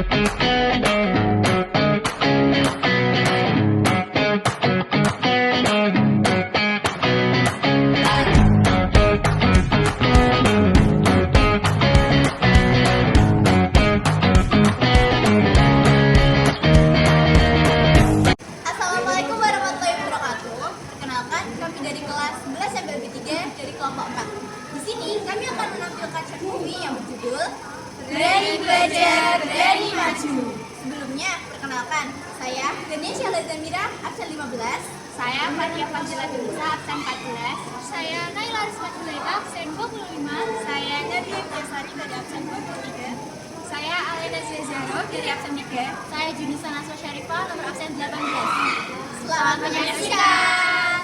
Assalamualaikum warahmatullahi wabarakatuh. Perkenalkan, kami dari kelas 11 MPLB 3 dari kelompok 4. Di sini kami akan menampilkan short movie yang berjudul Berani Belajar, Berani Maju. Sebelumnya, perkenalkan, saya Ganesha Lazamira, absen 15. Saya Fatia Fazila Durusa, absen 14. Saya Naila Risma Julaika, absen 25. Saya Nadia Biasari dari absen 23. Saya Alena Zezaro dari absen 3. Saya Junisa Naswa Syarifah, nomor absen 18. Selamat menyaksikan.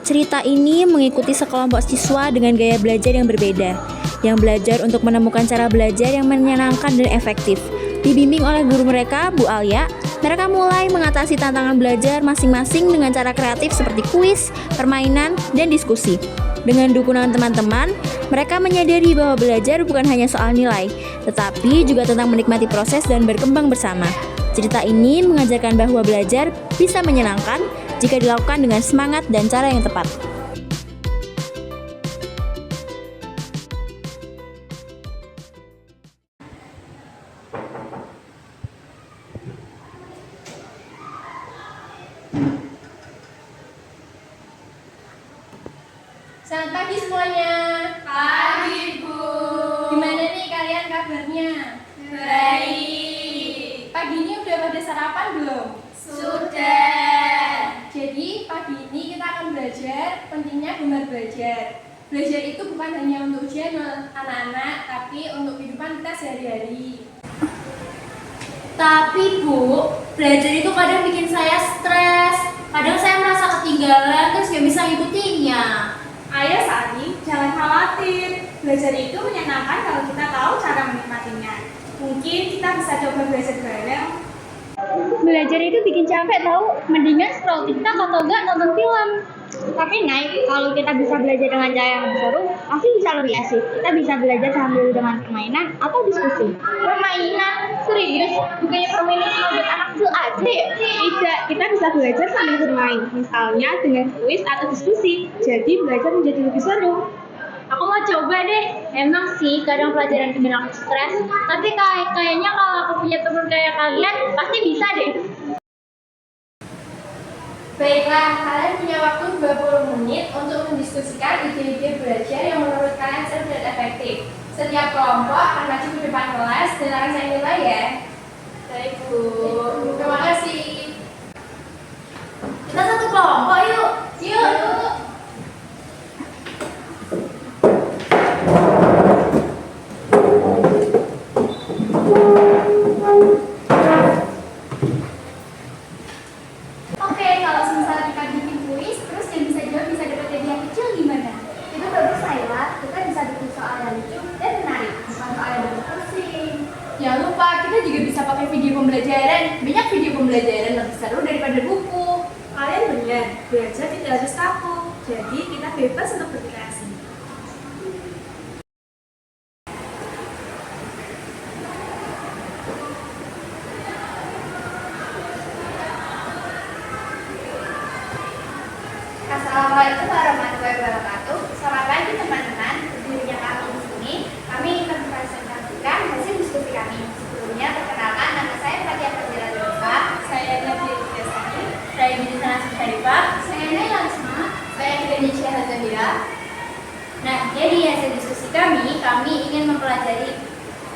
Cerita ini mengikuti sekelompok siswa dengan gaya belajar yang berbeda, yang belajar untuk menemukan cara belajar yang menyenangkan dan efektif. Dibimbing oleh guru mereka, Bu Alia, mereka mulai mengatasi tantangan belajar masing-masing dengan cara kreatif seperti kuis, permainan, dan diskusi. Dengan dukungan teman-teman, mereka menyadari bahwa belajar bukan hanya soal nilai, tetapi juga tentang menikmati proses dan berkembang bersama. Cerita ini mengajarkan bahwa belajar bisa menyenangkan jika dilakukan dengan semangat dan cara yang tepat. Selamat pagi semuanya. Pagi, Bu. Gimana nih kalian kabarnya? Baik. Pagi ini udah pada sarapan belum? Sudah. Jadi pagi ini kita akan belajar pentingnya gemar belajar. Belajar itu bukan hanya untuk ujian anak-anak, tapi untuk kehidupan kita sehari-hari. Tapi Bu, belajar itu kadang bikin saya stres. Kadang saya merasa ketinggalan terus gak bisa ngikutinnya. Ayo Sari, jangan khawatir. Belajar itu menyenangkan kalau kita tahu cara menikmatinya. Mungkin kita bisa coba belajar bareng. Belajar itu bikin capek tahu. Mendingan scroll TikTok atau enggak nonton film. Tapi Naik, kalau kita bisa belajar dengan cara yang lebih seru, pasti bisa lebih asik. Kita bisa belajar sambil dengan permainan atau diskusi. Permainan? Serius? Bukannya permainan cuma buat anak kecil aja ya? Tidak, kita bisa belajar sambil bermain. Misalnya dengan kuis atau diskusi. Jadi belajar menjadi lebih seru. Aku mau coba deh. Emang sih kadang pelajaran bikin aku stres. Tapi kayaknya kalau aku punya teman kayak kalian, pasti bisa deh. Baiklah, kalian punya waktu 20 menit untuk mendiskusikan ide-ide belajar yang menurut kalian seru dan efektif. Setiap kelompok akan maju ke depan kelas dan akan saya nilai ya. Baik, Bu. Terima kasih. Kita satu kelompok yuk. Yuk. Oke, kalau misalnya kita bikin kuis, terus yang bisa jawab bisa dapat hadiah kecil gimana? Itu bagus Naila, kita bisa bikin soal yang lucu dan menarik, bukan soal yang bikin pusing. Jangan lupa, kita juga bisa pakai video pembelajaran. Banyak video pembelajaran lebih seru daripada buku. Kalian benar, belajar tidak harus kaku. Jadi kita bebas untuk berkreasi. Assalamualaikum warahmatullahi wabarakatuh. Selamat pagi teman-teman. Berdirinya kami di sini, kami akan mempresentasikan hasil diskusi kami. Sebelumnya perkenalkan, nama saya Fatia Fazila Durusa. Saya Nadia Biasari. Saya Junisa Naswa Syarifah. Saya Naila Risma. Saya Ganesha Lazamira. Nah, jadi hasil diskusi kami ingin mempelajari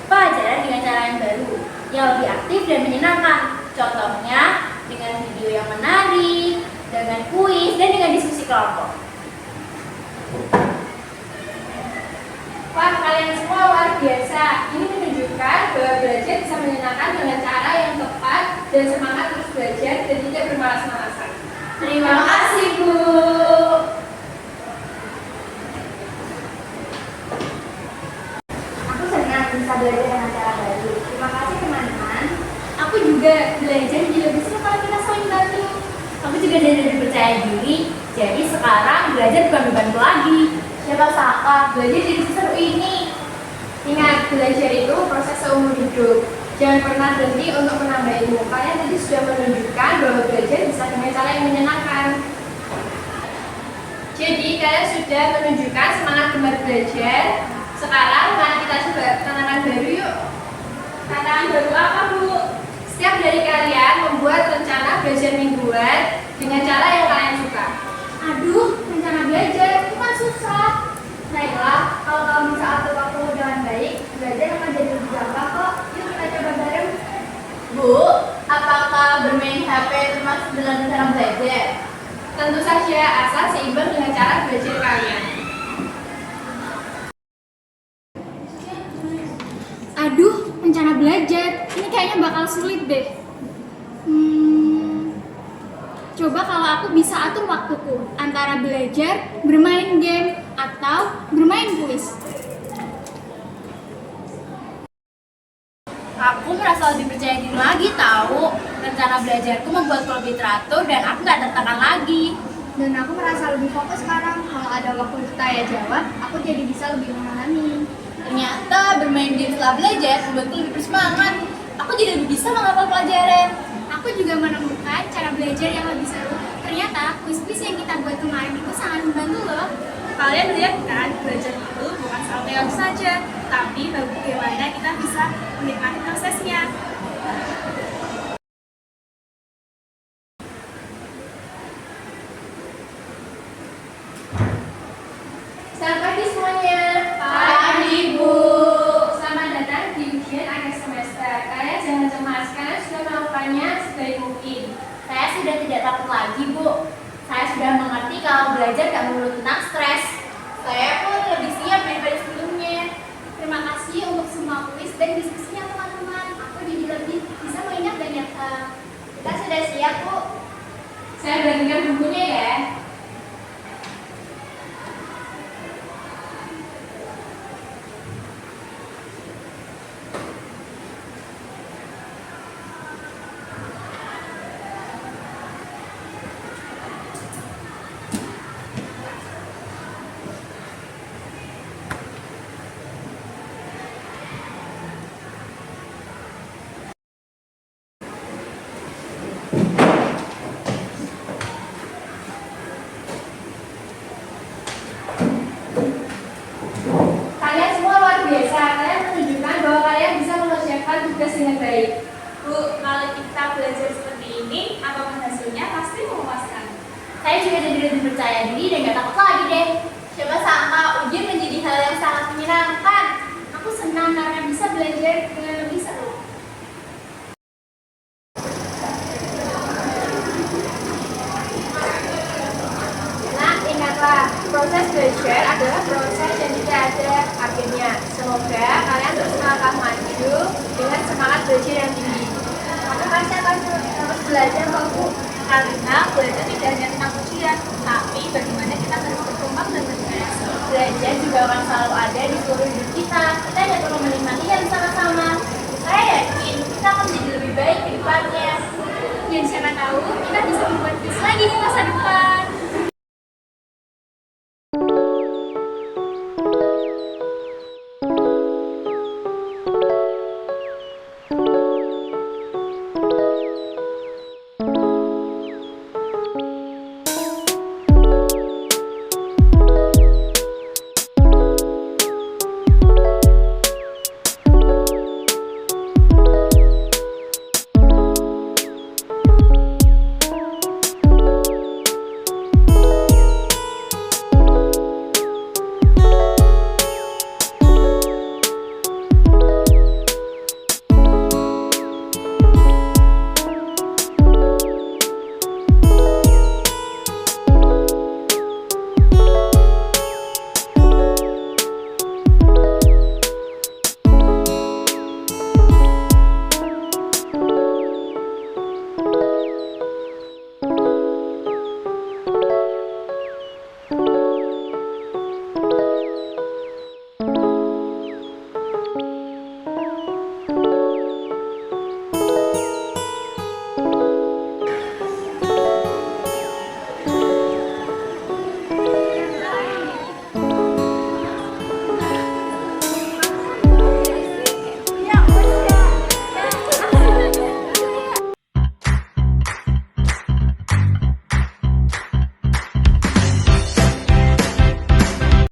pelajaran dengan cara yang baru, yang lebih aktif dan menyenangkan. Contohnya dengan video yang menarik, dengan kuis, dan dengan diskusi kelompok. Wah, kalian semua luar biasa. Ini menunjukkan bahwa belajar bisa menyenangkan dengan cara yang tepat dan semangat terus belajar dan tidak bermalas-malasan. Terima kasih, Bu. Aku senang bisa belajar dengan cara baru. Terima kasih teman-teman. Aku juga belajar jadi lebih seru kalau kita saling bantu. Aku juga jadi lebih percaya diri. Jadi sekarang belajar bukan bebanku lagi. Siapa sangka belajar jadi seseru ini. Ingat, belajar itu proses seumur hidup. Jangan pernah berhenti untuk menambah ilmu. Kalian tadi sudah menunjukkan bahwa belajar bisa dengan cara yang menyenangkan. Jadi kalian sudah menunjukkan semangat gemar belajar. Sekarang mari kita coba tantangan baru yuk. Tantangan baru apa, Bu? Setiap dari kalian membuat rencana belajar mingguan dengan cara yang kalian suka. Aduh, rencana belajar itu kan susah. Baiklah, kalau kamu bisa atur waktu dengan baik, belajar akan jadi lebih gampang kok. Yuk kita coba bareng. Bu, apakah bermain HP termasuk dalam cara belajar? Tentu saja, asal seimbang dengan cara belajar kalian. Aduh, rencana belajar. Ini kayaknya bakal sulit deh. Coba kalau aku bisa atur waktuku antara belajar, bermain game, atau bermain kuis. Aku merasa lebih percaya diri lagi tahu. Rencana belajarku membuatku lebih teratur dan aku nggak tertekan lagi. Dan aku merasa lebih fokus sekarang. Kalau ada waktu tanya jawab, aku jadi bisa lebih memahami. Ternyata bermain game setelah belajar membuatku lebih bersemangat. Aku jadi lebih bisa menghafal pelajaran. Aku juga menemukan cara belajar yang lebih seru. Ternyata kuis-kuis yang kita buat kemarin itu sangat membantu loh. Kalian lihat kan, belajar itu bukan soal teori saja, tapi bagaimana kita bisa menikmati prosesnya. Selamat pagi semuanya. Pagi, Bu. Selamat datang di ujian akhir semester. Kalian jangan cemas, kalian sudah melakukannya sebaik mungkin. Saya sudah tidak takut lagi, Bu. Saya sudah mengerti kalau belajar gak melulu tentang stres. Saya pun lebih siap daripada sebelumnya. Terima kasih untuk semua kuis dan diskusinya teman-teman. Aku jadi lebih bisa mengingat banyak hal. Kita sudah siap, Bu. Saya bagikan bukunya ya. Kalian semua luar biasa. Kalian menunjukkan bahwa kalian bisa mengerjakan tugas dengan baik. Bu, kalau kita belajar seperti ini, apapun hasilnya pasti memuaskan. Saya juga jadi lebih percaya diri dan gak takut lagi deh. Coba sangka ujian menjadi hal yang sangat menyenangkan. Aku senang karena bisa belajar dengan lebih seru. Nah, ingatlah, proses belajar adalah proses yang tidak ada akhirnya. Semoga kalian terus melangkah maju dengan semangat belajar yang tinggi. Aku pasti akan terus belajar kok, Bu. Karena belajar tidak hanya tentang ujian, tapi bagaimana kita terus berkembang dan berkreasi. Belajar juga akan selalu ada di seluruh hidup kita. Kita hanya perlu menikmatinya bersama-sama. Saya yakin kita akan menjadi lebih baik ke depannya. Dan siapa tahu kita bisa membuat kuis lagi di masa depan.